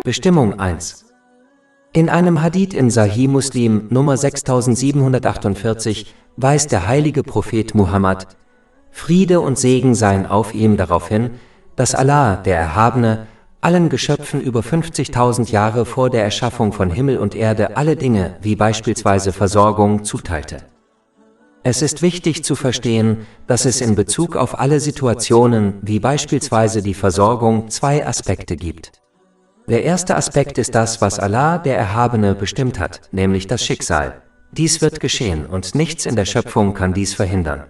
Bestimmung 1. In einem Hadith in Sahih Muslim Nummer 6748 weist der heilige Prophet Muhammad, Friede und Segen seien auf ihm, darauf hin, dass Allah, der Erhabene, allen Geschöpfen über 50.000 Jahre vor der Erschaffung von Himmel und Erde alle Dinge, wie beispielsweise Versorgung, zuteilte. Es ist wichtig zu verstehen, dass es in Bezug auf alle Situationen, wie beispielsweise die Versorgung, zwei Aspekte gibt. Der erste Aspekt ist das, was Allah, der Erhabene, bestimmt hat, nämlich das Schicksal. Dies wird geschehen und nichts in der Schöpfung kann dies verhindern.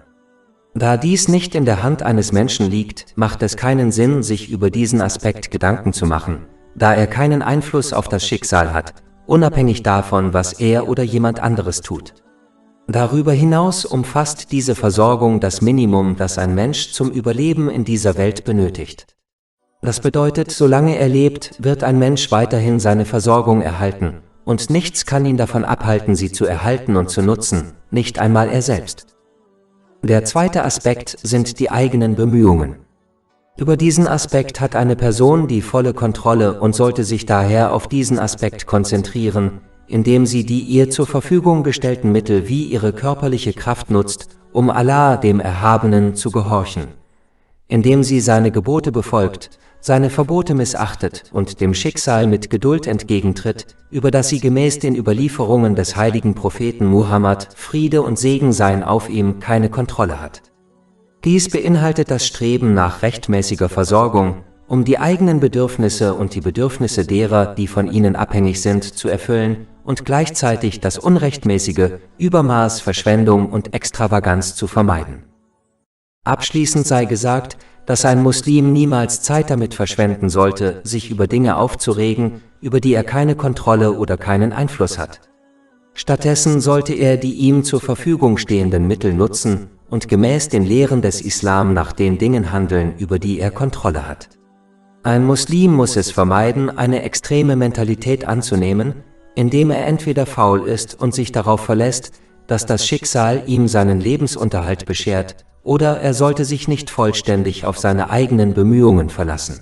Da dies nicht in der Hand eines Menschen liegt, macht es keinen Sinn, sich über diesen Aspekt Gedanken zu machen, da er keinen Einfluss auf das Schicksal hat, unabhängig davon, was er oder jemand anderes tut. Darüber hinaus umfasst diese Versorgung das Minimum, das ein Mensch zum Überleben in dieser Welt benötigt. Das bedeutet, solange er lebt, wird ein Mensch weiterhin seine Versorgung erhalten, und nichts kann ihn davon abhalten, sie zu erhalten und zu nutzen, nicht einmal er selbst. Der zweite Aspekt sind die eigenen Bemühungen. Über diesen Aspekt hat eine Person die volle Kontrolle und sollte sich daher auf diesen Aspekt konzentrieren, indem sie die ihr zur Verfügung gestellten Mittel wie ihre körperliche Kraft nutzt, um Allah, dem Erhabenen, zu gehorchen. Indem sie seine Gebote befolgt, seine Verbote missachtet und dem Schicksal mit Geduld entgegentritt, über das sie gemäß den Überlieferungen des heiligen Propheten Muhammad, Friede und Segen seien auf ihm, keine Kontrolle hat. Dies beinhaltet das Streben nach rechtmäßiger Versorgung, um die eigenen Bedürfnisse und die Bedürfnisse derer, die von ihnen abhängig sind, zu erfüllen und gleichzeitig das unrechtmäßige Übermaß, Verschwendung und Extravaganz zu vermeiden. Abschließend sei gesagt, dass ein Muslim niemals Zeit damit verschwenden sollte, sich über Dinge aufzuregen, über die er keine Kontrolle oder keinen Einfluss hat. Stattdessen sollte er die ihm zur Verfügung stehenden Mittel nutzen und gemäß den Lehren des Islam nach den Dingen handeln, über die er Kontrolle hat. Ein Muslim muss es vermeiden, eine extreme Mentalität anzunehmen, indem er entweder faul ist und sich darauf verlässt, dass das Schicksal ihm seinen Lebensunterhalt beschert, oder er sollte sich nicht vollständig auf seine eigenen Bemühungen verlassen.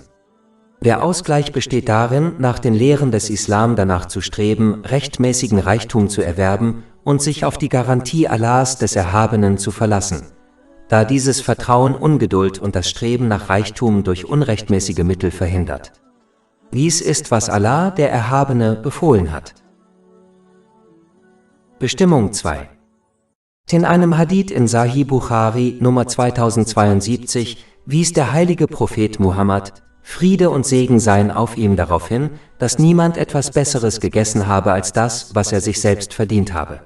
Der Ausgleich besteht darin, nach den Lehren des Islam danach zu streben, rechtmäßigen Reichtum zu erwerben und sich auf die Garantie Allahs, des Erhabenen, zu verlassen, da dieses Vertrauen Ungeduld und das Streben nach Reichtum durch unrechtmäßige Mittel verhindert. Dies ist, was Allah, der Erhabene, befohlen hat. Bestimmung 2. In einem Hadith in Sahih Bukhari Nummer 2072 wies der heilige Prophet Muhammad, Friede und Segen seien auf ihm, darauf hin, dass niemand etwas Besseres gegessen habe als das, was er sich selbst verdient habe.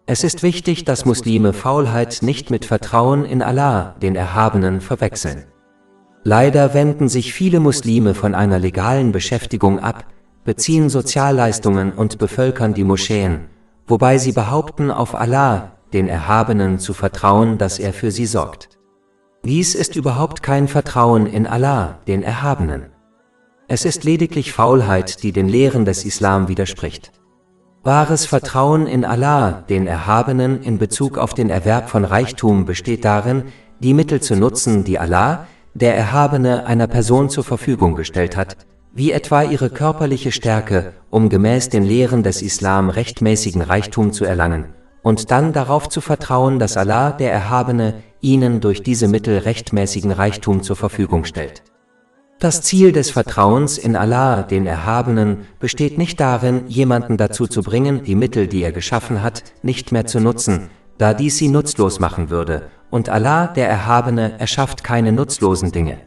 Es ist wichtig, dass Muslime Faulheit nicht mit Vertrauen in Allah, den Erhabenen, verwechseln. Leider wenden sich viele Muslime von einer legalen Beschäftigung ab, beziehen Sozialleistungen und bevölkern die Moscheen, wobei sie behaupten, auf Allah, den Erhabenen, zu vertrauen, dass er für sie sorgt. Dies ist überhaupt kein Vertrauen in Allah, den Erhabenen. Es ist lediglich Faulheit, die den Lehren des Islam widerspricht. Wahres Vertrauen in Allah, den Erhabenen, in Bezug auf den Erwerb von Reichtum besteht darin, die Mittel zu nutzen, die Allah, der Erhabene, einer Person zur Verfügung gestellt hat, wie etwa ihre körperliche Stärke, um gemäß den Lehren des Islam rechtmäßigen Reichtum zu erlangen, und dann darauf zu vertrauen, dass Allah, der Erhabene, ihnen durch diese Mittel rechtmäßigen Reichtum zur Verfügung stellt. Das Ziel des Vertrauens in Allah, den Erhabenen, besteht nicht darin, jemanden dazu zu bringen, die Mittel, die er geschaffen hat, nicht mehr zu nutzen, da dies sie nutzlos machen würde, und Allah, der Erhabene, erschafft keine nutzlosen Dinge.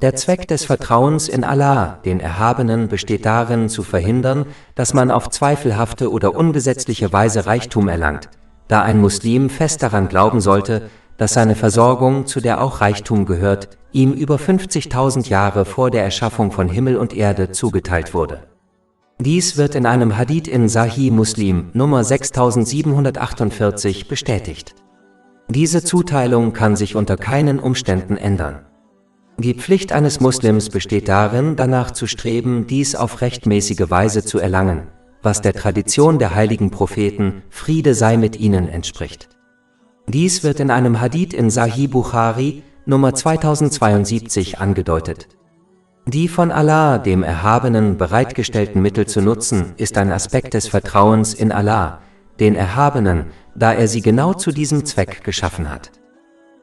Der Zweck des Vertrauens in Allah, den Erhabenen, besteht darin, zu verhindern, dass man auf zweifelhafte oder ungesetzliche Weise Reichtum erlangt, da ein Muslim fest daran glauben sollte, dass seine Versorgung, zu der auch Reichtum gehört, ihm über 50.000 Jahre vor der Erschaffung von Himmel und Erde zugeteilt wurde. Dies wird in einem Hadith in Sahih Muslim Nummer 6748 bestätigt. Diese Zuteilung kann sich unter keinen Umständen ändern. Die Pflicht eines Muslims besteht darin, danach zu streben, dies auf rechtmäßige Weise zu erlangen, was der Tradition der heiligen Propheten, Friede sei mit ihnen, entspricht. Dies wird in einem Hadith in Sahih Bukhari Nummer 2072 angedeutet. Die von Allah, dem Erhabenen, bereitgestellten Mittel zu nutzen, ist ein Aspekt des Vertrauens in Allah, den Erhabenen, da er sie genau zu diesem Zweck geschaffen hat.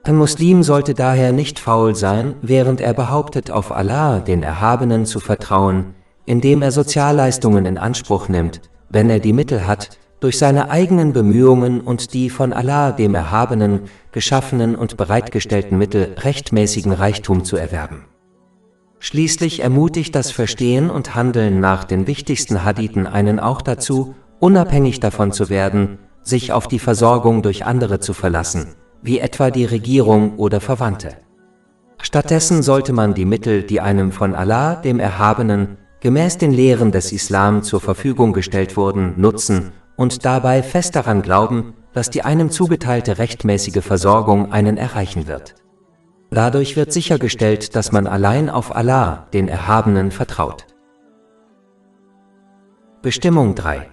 Ein Muslim sollte daher nicht faul sein, während er behauptet, auf Allah, den Erhabenen, zu vertrauen, indem er Sozialleistungen in Anspruch nimmt, wenn er die Mittel hat, durch seine eigenen Bemühungen und die von Allah, dem Erhabenen, geschaffenen und bereitgestellten Mittel rechtmäßigen Reichtum zu erwerben. Schließlich ermutigt das Verstehen und Handeln nach den wichtigsten Hadithen einen auch dazu, unabhängig davon zu werden, sich auf die Versorgung durch andere zu verlassen, wie etwa die Regierung oder Verwandte. Stattdessen sollte man die Mittel, die einem von Allah, dem Erhabenen, gemäß den Lehren des Islam zur Verfügung gestellt wurden, nutzen und dabei fest daran glauben, dass die einem zugeteilte rechtmäßige Versorgung einen erreichen wird. Dadurch wird sichergestellt, dass man allein auf Allah, den Erhabenen, vertraut. Bestimmung 3.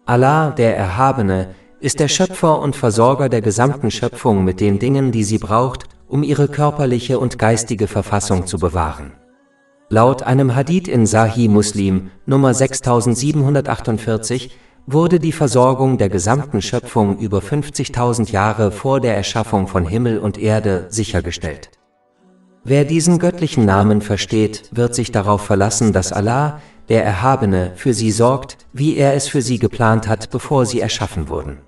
Allah, der Erhabene, ist der Schöpfer und Versorger der gesamten Schöpfung mit den Dingen, die sie braucht, um ihre körperliche und geistige Verfassung zu bewahren. Laut einem Hadith in Sahih Muslim, Nummer 6748, wurde die Versorgung der gesamten Schöpfung über 50.000 Jahre vor der Erschaffung von Himmel und Erde sichergestellt. Wer diesen göttlichen Namen versteht, wird sich darauf verlassen, dass Allah, der Erhabene, für sie sorgt, wie er es für sie geplant hat, bevor sie erschaffen wurden.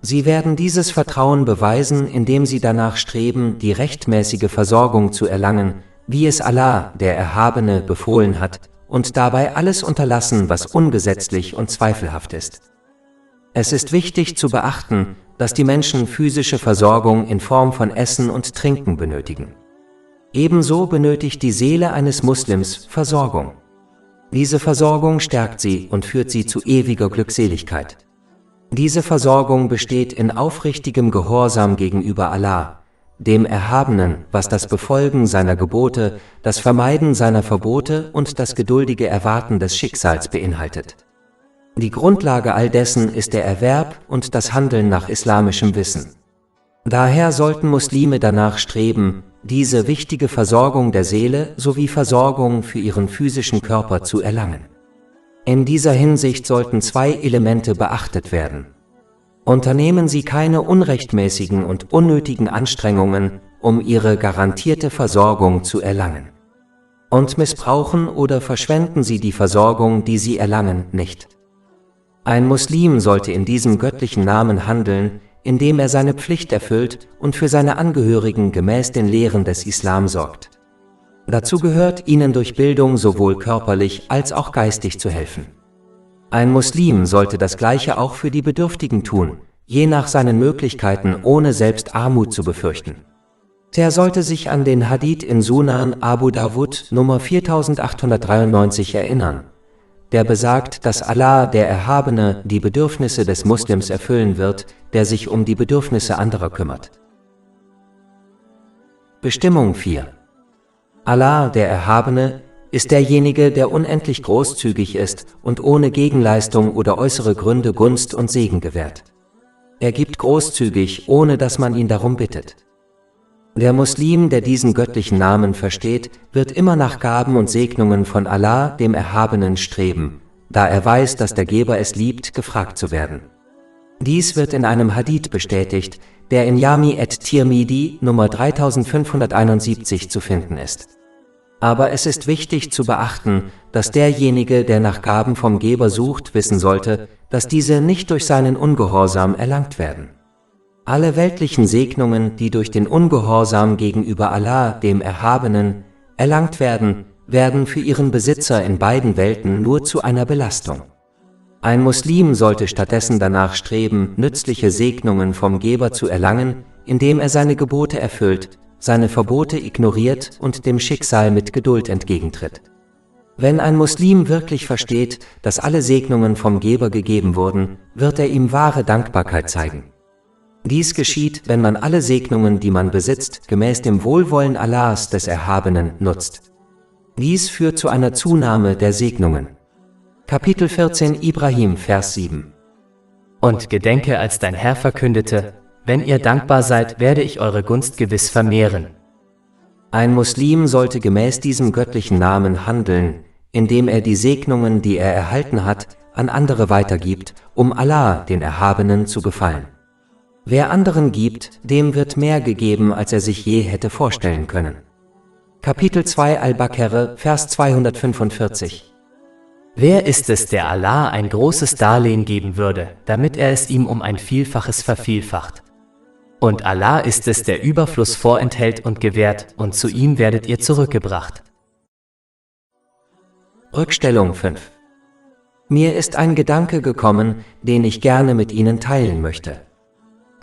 Sie werden dieses Vertrauen beweisen, indem sie danach streben, die rechtmäßige Versorgung zu erlangen, wie es Allah, der Erhabene, befohlen hat, und dabei alles unterlassen, was ungesetzlich und zweifelhaft ist. Es ist wichtig zu beachten, dass die Menschen physische Versorgung in Form von Essen und Trinken benötigen. Ebenso benötigt die Seele eines Muslims Versorgung. Diese Versorgung stärkt sie und führt sie zu ewiger Glückseligkeit. Diese Versorgung besteht in aufrichtigem Gehorsam gegenüber Allah, dem Erhabenen, was das Befolgen seiner Gebote, das Vermeiden seiner Verbote und das geduldige Erwarten des Schicksals beinhaltet. Die Grundlage all dessen ist der Erwerb und das Handeln nach islamischem Wissen. Daher sollten Muslime danach streben, diese wichtige Versorgung der Seele sowie Versorgung für ihren physischen Körper zu erlangen. In dieser Hinsicht sollten zwei Elemente beachtet werden. Unternehmen Sie keine unrechtmäßigen und unnötigen Anstrengungen, um Ihre garantierte Versorgung zu erlangen. Und missbrauchen oder verschwenden Sie die Versorgung, die Sie erlangen, nicht. Ein Muslim sollte in diesem göttlichen Namen handeln, indem er seine Pflicht erfüllt und für seine Angehörigen gemäß den Lehren des Islam sorgt. Dazu gehört, ihnen durch Bildung sowohl körperlich als auch geistig zu helfen. Ein Muslim sollte das Gleiche auch für die Bedürftigen tun, je nach seinen Möglichkeiten, ohne selbst Armut zu befürchten. Der sollte sich an den Hadith in Sunan Abu Dawud Nummer 4893 erinnern, der besagt, dass Allah, der Erhabene, die Bedürfnisse des Muslims erfüllen wird, der sich um die Bedürfnisse anderer kümmert. Bestimmung 4. Allah, der Erhabene, ist derjenige, der unendlich großzügig ist und ohne Gegenleistung oder äußere Gründe Gunst und Segen gewährt. Er gibt großzügig, ohne dass man ihn darum bittet. Der Muslim, der diesen göttlichen Namen versteht, wird immer nach Gaben und Segnungen von Allah, dem Erhabenen, streben, da er weiß, dass der Geber es liebt, gefragt zu werden. Dies wird in einem Hadith bestätigt, der in Jami at-Tirmidhi Nummer 3571 zu finden ist. Aber es ist wichtig zu beachten, dass derjenige, der nach Gaben vom Geber sucht, wissen sollte, dass diese nicht durch seinen Ungehorsam erlangt werden. Alle weltlichen Segnungen, die durch den Ungehorsam gegenüber Allah, dem Erhabenen, erlangt werden, werden für ihren Besitzer in beiden Welten nur zu einer Belastung. Ein Muslim sollte stattdessen danach streben, nützliche Segnungen vom Geber zu erlangen, indem er seine Gebote erfüllt, seine Verbote ignoriert und dem Schicksal mit Geduld entgegentritt. Wenn ein Muslim wirklich versteht, dass alle Segnungen vom Geber gegeben wurden, wird er ihm wahre Dankbarkeit zeigen. Dies geschieht, wenn man alle Segnungen, die man besitzt, gemäß dem Wohlwollen Allahs des Erhabenen nutzt. Dies führt zu einer Zunahme der Segnungen. Kapitel 14 Ibrahim, Vers 7. Und gedenke, als dein Herr verkündete: Wenn ihr dankbar seid, werde ich eure Gunst gewiss vermehren. Ein Muslim sollte gemäß diesem göttlichen Namen handeln, indem er die Segnungen, die er erhalten hat, an andere weitergibt, um Allah, den Erhabenen, zu gefallen. Wer anderen gibt, dem wird mehr gegeben, als er sich je hätte vorstellen können. Kapitel 2 Al-Baqarah, Vers 245. Wer ist es, der Allah ein großes Darlehen geben würde, damit er es ihm um ein Vielfaches vervielfacht? Und Allah ist es, der Überfluss vorenthält und gewährt, und zu ihm werdet ihr zurückgebracht. Rückstellung 5. Mir ist ein Gedanke gekommen, den ich gerne mit Ihnen teilen möchte.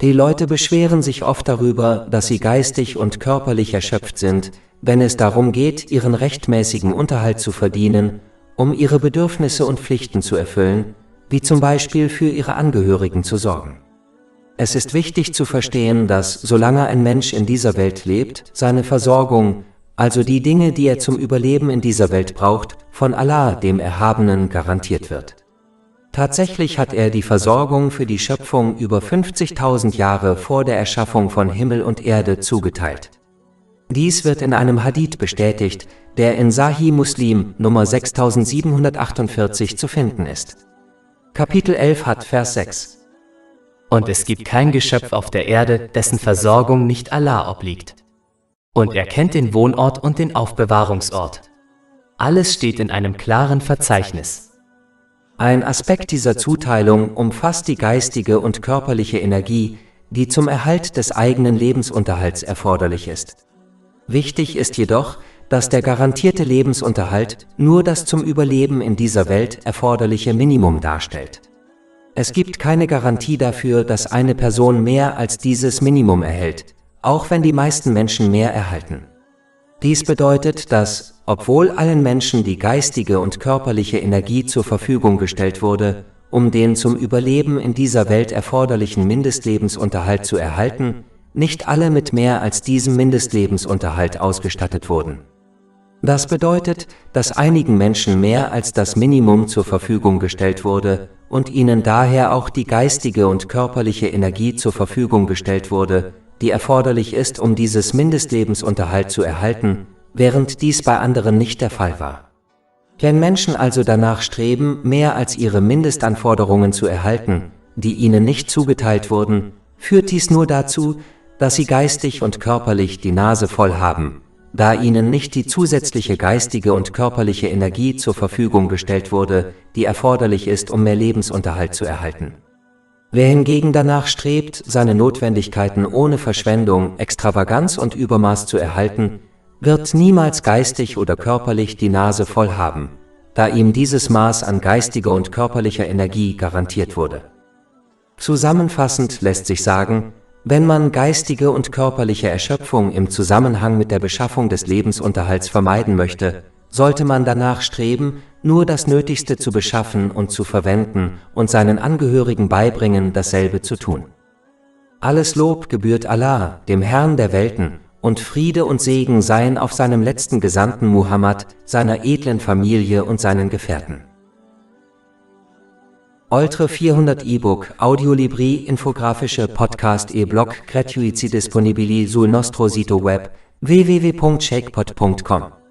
Die Leute beschweren sich oft darüber, dass sie geistig und körperlich erschöpft sind, wenn es darum geht, ihren rechtmäßigen Unterhalt zu verdienen, um ihre Bedürfnisse und Pflichten zu erfüllen, wie zum Beispiel für ihre Angehörigen zu sorgen. Es ist wichtig zu verstehen, dass, solange ein Mensch in dieser Welt lebt, seine Versorgung, also die Dinge, die er zum Überleben in dieser Welt braucht, von Allah, dem Erhabenen, garantiert wird. Tatsächlich hat er die Versorgung für die Schöpfung über 50.000 Jahre vor der Erschaffung von Himmel und Erde zugeteilt. Dies wird in einem Hadith bestätigt, der in Sahih Muslim Nummer 6748 zu finden ist. Kapitel 11 hat Vers 6. Und es gibt kein Geschöpf auf der Erde, dessen Versorgung nicht Allah obliegt. Und er kennt den Wohnort und den Aufbewahrungsort. Alles steht in einem klaren Verzeichnis. Ein Aspekt dieser Zuteilung umfasst die geistige und körperliche Energie, die zum Erhalt des eigenen Lebensunterhalts erforderlich ist. Wichtig ist jedoch, dass der garantierte Lebensunterhalt nur das zum Überleben in dieser Welt erforderliche Minimum darstellt. Es gibt keine Garantie dafür, dass eine Person mehr als dieses Minimum erhält, auch wenn die meisten Menschen mehr erhalten. Dies bedeutet, dass, obwohl allen Menschen die geistige und körperliche Energie zur Verfügung gestellt wurde, um den zum Überleben in dieser Welt erforderlichen Mindestlebensunterhalt zu erhalten, nicht alle mit mehr als diesem Mindestlebensunterhalt ausgestattet wurden. Das bedeutet, dass einigen Menschen mehr als das Minimum zur Verfügung gestellt wurde und ihnen daher auch die geistige und körperliche Energie zur Verfügung gestellt wurde, die erforderlich ist, um dieses Mindestlebensunterhalt zu erhalten, während dies bei anderen nicht der Fall war. Wenn Menschen also danach streben, mehr als ihre Mindestanforderungen zu erhalten, die ihnen nicht zugeteilt wurden, führt dies nur dazu, dass sie geistig und körperlich die Nase voll haben, da ihnen nicht die zusätzliche geistige und körperliche Energie zur Verfügung gestellt wurde, die erforderlich ist, um mehr Lebensunterhalt zu erhalten. Wer hingegen danach strebt, seine Notwendigkeiten ohne Verschwendung, Extravaganz und Übermaß zu erhalten, wird niemals geistig oder körperlich die Nase voll haben, da ihm dieses Maß an geistiger und körperlicher Energie garantiert wurde. Zusammenfassend lässt sich sagen, wenn man geistige und körperliche Erschöpfung im Zusammenhang mit der Beschaffung des Lebensunterhalts vermeiden möchte, sollte man danach streben, nur das Nötigste zu beschaffen und zu verwenden und seinen Angehörigen beibringen, dasselbe zu tun. Alles Lob gebührt Allah, dem Herrn der Welten, und Friede und Segen seien auf seinem letzten Gesandten Muhammad, seiner edlen Familie und seinen Gefährten. Oltre 400 e-book, audiolibri, infografische podcast e-blog gratuiti disponibili sul nostro sito web www.shakepot.com